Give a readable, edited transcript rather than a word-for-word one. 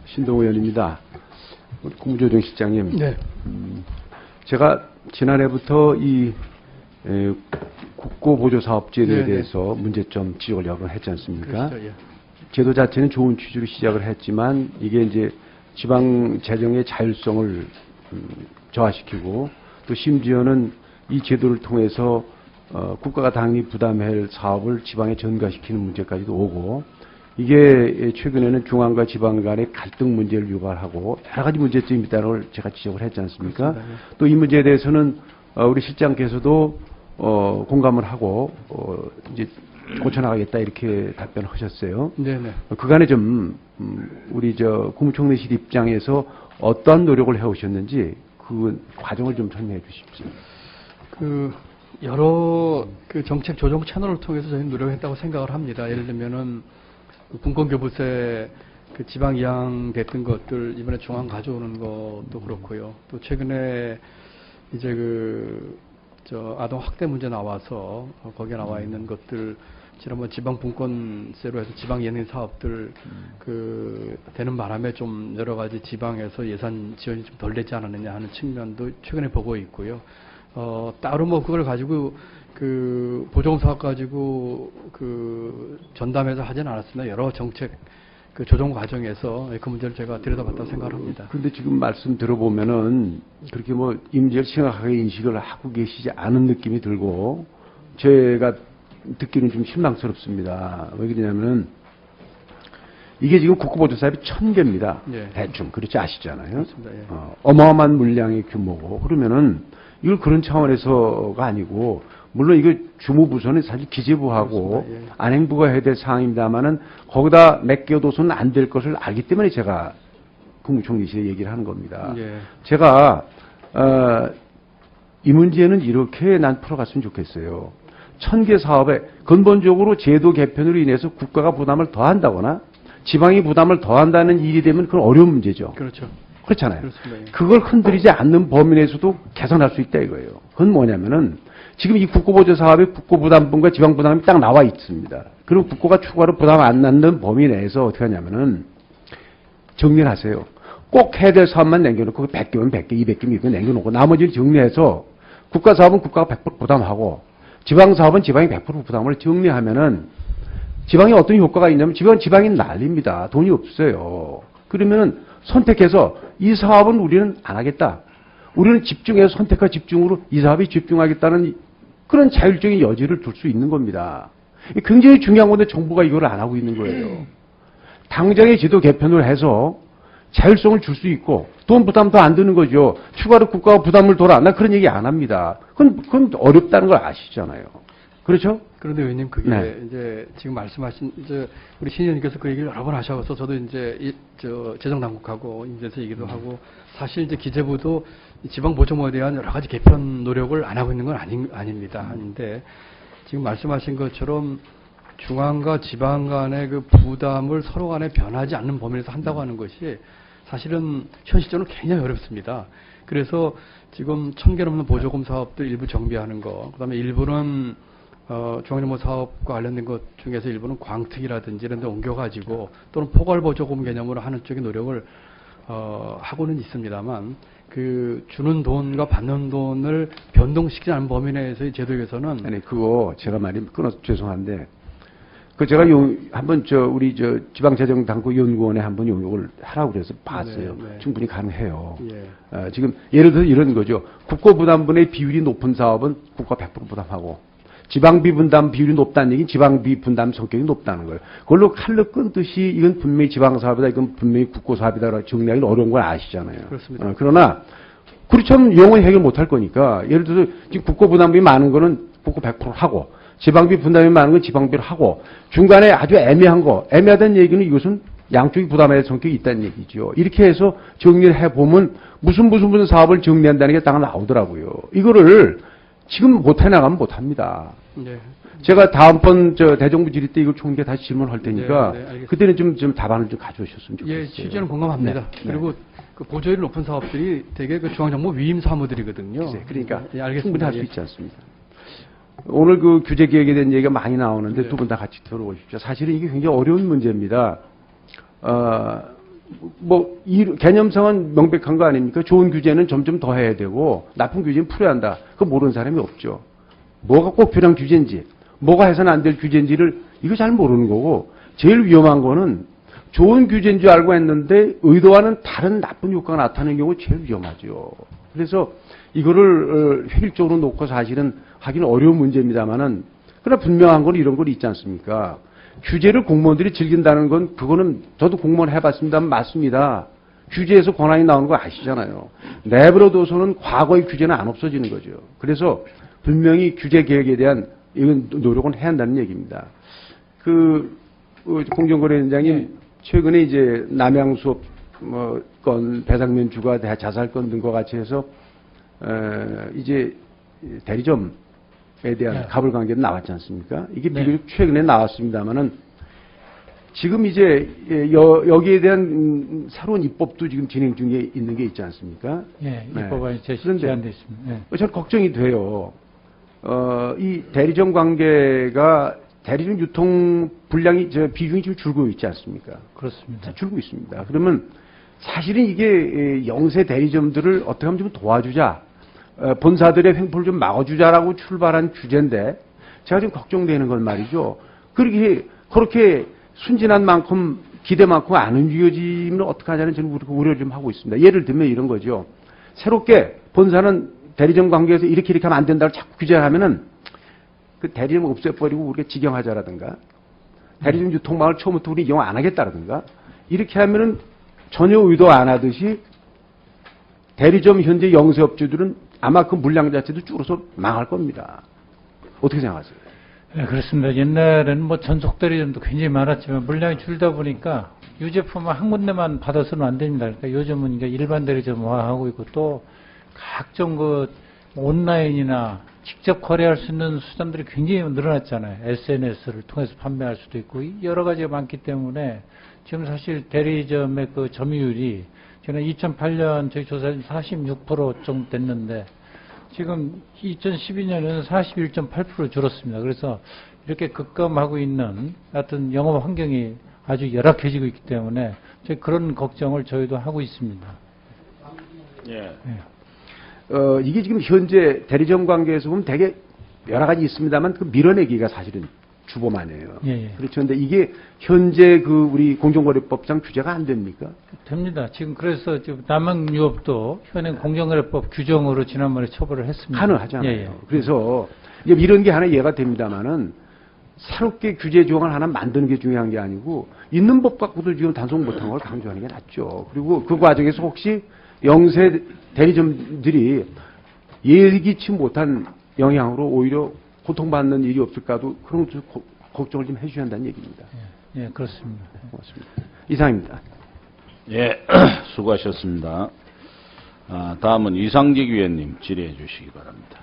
신동호 의원입니다. 국무조정실장님. 네. 제가 지난해부터 이 국고보조사업제도에 네네. 대해서 문제점 지적을 여러 번 했지 않습니까? 그렇죠, 예. 제도 자체는 좋은 취지로 시작을 했지만 이게 이제 지방 재정의 자율성을 저하시키고 또 심지어는 이 제도를 통해서 국가가 당연히 부담해야 할 사업을 지방에 전가시키는 문제까지도 오고 이게 최근에는 중앙과 지방 간의 갈등 문제를 유발하고 여러 가지 문제점이 있다는 걸 제가 지적을 했지 않습니까? 또 이 문제에 대해서는 우리 실장께서도 공감을 하고 이제 고쳐나가겠다 이렇게 답변을 하셨어요. 네네. 그간에 좀 우리 국무총리실 입장에서 어떠한 노력을 해오셨는지 그 과정을 좀 설명해 주십시오. 여러 정책 조정 채널을 통해서 저희는 노력했다고 생각을 합니다. 예를 들면은 분권교부세 지방 이양됐던 것들 이번에 중앙 가져오는 것도 그렇고요. 또 최근에 이제 아동 학대 문제 나와서 거기에 나와 있는 것들 지난번 지방 분권세로 해서 지방 예능 사업들 되는 바람에 좀 여러 가지 지방에서 예산 지원이 좀 덜 되지 않았느냐 하는 측면도 최근에 보고 있고요. 따로 그걸 가지고 보조금 사업 가지고 전담해서 하진 않았으나 여러 정책 조정 과정에서 그 문제를 제가 들여다봤다고 생각을 합니다. 그런데 지금 말씀 들어보면은 그렇게 이 문제를 심각하게 인식을 하고 계시지 않은 느낌이 들고 제가 듣기는 좀 실망스럽습니다. 왜 그러냐면은 이게 지금 국고보조사업이 1000개입니다. 예. 대충 그렇지 아시잖아요. 그렇습니다. 예. 어마어마한 물량의 규모고 그러면은 이걸 그런 차원에서가 아니고 물론 이거 주무부서는 사실 기재부하고 예. 안행부가 해야 될 사항입니다만은 거기다 맡겨둬서는 안 될 것을 알기 때문에 제가 국무총리실에 얘기를 하는 겁니다. 예. 제가 이 문제는 이렇게 난 풀어갔으면 좋겠어요. 1000개 사업에 근본적으로 제도 개편으로 인해서 국가가 부담을 더한다거나 지방이 부담을 더한다는 일이 되면 그건 어려운 문제죠. 그렇죠. 그렇잖아요. 그렇습니다. 예. 그걸 흔들리지 않는 범위 내에서도 개선할 수 있다 이거예요. 그건 뭐냐면은 지금 이 국고보조 사업의 국고부담분과 지방부담이 딱 나와 있습니다. 그리고 국고가 추가로 부담 안 낳는 범위 내에서 어떻게 하냐면은 정리를 하세요. 꼭 해야 될 사업만 남겨놓고 100개면 100개, 200개면 200개 남겨놓고 나머지를 정리해서 국가 사업은 국가가 100% 부담하고 지방 사업은 지방이 100% 부담을 정리하면은 지방에 어떤 효과가 있냐면 지방이 난립니다. 돈이 없어요. 그러면은 선택해서 이 사업은 우리는 안 하겠다. 우리는 집중해서 선택과 집중으로 이 사업에 집중하겠다는 그런 자율적인 여지를 둘 수 있는 겁니다. 굉장히 중요한 건데 정부가 이걸 안 하고 있는 거예요. 당장의 제도 개편을 해서 자율성을 줄 수 있고 돈 부담도 안 드는 거죠. 추가로 국가가 부담을 덜어. 나 그런 얘기 안 합니다. 그건 어렵다는 걸 아시잖아요. 그렇죠? 그런데 의원님 그게 네. 이제 지금 말씀하신 우리 신 의원님께서 그 얘기를 여러 번 하셔서 저도 이제 재정당국하고 인제서 얘기도 하고 사실 이제 기재부도 지방 보조금에 대한 여러 가지 개편 노력을 안 하고 있는 건 아닙니다. 아닌데 지금 말씀하신 것처럼 중앙과 지방 간의 부담을 서로 간에 변하지 않는 범위에서 한다고 하는 것이 사실은 현실적으로 굉장히 어렵습니다. 그래서 지금 1000개 넘는 보조금 사업들 일부 정비하는 거, 그다음에 일부는 중앙정부 사업과 관련된 것 중에서 일부는 광특이라든지 이런 데 옮겨가지고 또는 포괄보조금 개념으로 하는 쪽의 노력을 하고는 있습니다만 주는 돈과 받는 돈을 변동시키지 않은 범위 내에서의 제도에서는 아니 그거 제가 말이 끊어서 죄송한데 제가 한번 우리 지방재정당국연구원에 한번 용역을 하라고 그래서 봤어요. 네, 네. 충분히 가능해요. 예. 지금 예를 들어 이런 거죠. 국고부담분의 비율이 높은 사업은 국가 100% 부담하고 지방비 분담 비율이 높다는 얘기는 지방비 분담 성격이 높다는 거예요. 그걸로 칼로 끊듯이 이건 분명히 지방사업이다, 이건 분명히 국고사업이다라고 정리하기는 어려운 걸 아시잖아요. 그렇습니다. 그러나 그렇다면 영원히 해결 못할 거니까 예를 들어서 지금 국고부담비 많은 거는 국고 100% 하고 지방비 분담이 많은 건 지방비를 하고 중간에 아주 애매하다는 얘기는 이것은 양쪽이 부담해야 할 성격이 있다는 얘기죠. 이렇게 해서 정리를 해보면 무슨 사업을 정리한다는 게 딱 나오더라고요. 이거를 지금 못 해나가면 못 합니다. 네. 제가 다음번 대정부 질의 때 이거 총리께 다시 질문할 테니까 네, 알겠습니다. 그때는 좀 답안을 좀 가져오셨으면 좋겠어요. 예, 취지는 공감합니다. 네, 그리고 보조율이 높은 사업들이 되게 중앙정부 위임 사무들이거든요. 그러니까 예, 알겠습니다. 충분히 할 수 있지 않습니다. 오늘 규제 개혁에 대한 얘기가 많이 나오는데 두 분 다 같이 들어보십시오. 사실은 이게 굉장히 어려운 문제입니다. 뭐 개념상은 명백한 거 아닙니까? 좋은 규제는 점점 더 해야 되고 나쁜 규제는 풀어야 한다. 그거 모르는 사람이 없죠. 뭐가 꼭 필요한 규제인지, 뭐가 해서는 안 될 규제인지를 이거 잘 모르는 거고, 제일 위험한 거는 좋은 규제인 줄 알고 했는데 의도와는 다른 나쁜 효과가 나타나는 경우가 제일 위험하죠. 그래서 이거를 획일적으로 놓고 사실은 하기는 어려운 문제입니다만은, 그러나 분명한 건 이런 건 있지 않습니까? 규제를 공무원들이 즐긴다는 건, 그거는 저도 공무원 해봤습니다만 맞습니다. 규제에서 권한이 나오는 거 아시잖아요. 내버려둬서는 과거의 규제는 안 없어지는 거죠. 그래서 분명히 규제 개혁에 대한 이건 노력은 해야 한다는 얘기입니다. 공정거래위원장님 최근에 이제 남양수업 건, 배상면 주가 자살건 등과 같이 해서 이제 대리점에 대한 가불 관계도 나왔지 않습니까? 이게 비교적 최근에 나왔습니다만은 지금 이제 여기에 대한 새로운 입법도 지금 진행 중에 있는 게 있지 않습니까? 예, 입법안이 그런데 제시되었습니다. 저는 걱정이 돼요. 이 대리점 관계가 대리점 유통 분량이 비중이 지금 줄고 있지 않습니까? 그렇습니다. 줄고 있습니다. 그러면 사실은 이게 영세 대리점들을 어떻게 하면 좀 도와주자, 본사들의 횡포를 좀 막아주자라고 출발한 규제인데 제가 지금 걱정되는 건 말이죠. 그렇게 순진한 만큼 기대만큼 안 움직여지면 어떡하자는 저는 우려를 좀 하고 있습니다. 예를 들면 이런 거죠. 새롭게 본사는 대리점 관계에서 이렇게 하면 안 된다고 자꾸 규제를 하면은 그 대리점 없애버리고 우리가 직영하자라든가 대리점 유통망을 처음부터 우리 이용 안 하겠다라든가 이렇게 하면은 전혀 의도 안 하듯이 대리점 현재 영세업주들은 아마 그 물량 자체도 줄어서 망할 겁니다. 어떻게 생각하세요? 네, 그렇습니다. 옛날에는 뭐 전속 대리점도 굉장히 많았지만 물량이 줄다 보니까 유제품을 한 군데만 받아서는 안 됩니다. 그러니까 요즘은 이제 일반 대리점화하고 있고 또 각종 온라인이나 직접 거래할 수 있는 수단들이 굉장히 늘어났잖아요. SNS를 통해서 판매할 수도 있고 여러 가지가 많기 때문에 지금 사실 대리점의 그 점유율이 저는 2008년 저희 조사에서 46% 정도 됐는데 지금 2012년에는 41.8% 줄었습니다. 그래서 이렇게 급감하고 있는 하여튼 영업 환경이 아주 열악해지고 있기 때문에 저희 그런 걱정을 저희도 하고 있습니다. 예. 이게 지금 현재 대리점 관계에서 보면 되게 여러 가지 있습니다만 그 밀어내기가 사실은 주범아니에요. 예. 그렇죠. 근데 이게 현재 우리 공정거래법상 규제가 안 됩니까? 됩니다. 지금 그래서 지금 남양유업도 현행 공정거래법 규정으로 지난번에 처벌을 했습니다. 가능하잖아요. 예. 그래서 이제 이런 게 하나 이해가 됩니다만은 새롭게 규제 조항을 하나 만드는 게 중요한 게 아니고 있는 법 갖고도 지금 단속 못한 걸 강조하는 게 낫죠. 그리고 그 과정에서 혹시 영세 대리점들이 예기치 못한 영향으로 오히려 고통받는 일이 없을까도 그런 걱정을 좀 해주셔야 한다는 얘기입니다. 예, 그렇습니다. 고맙습니다. 이상입니다. 예, 수고하셨습니다. 다음은 이상직 위원님 질의해 주시기 바랍니다.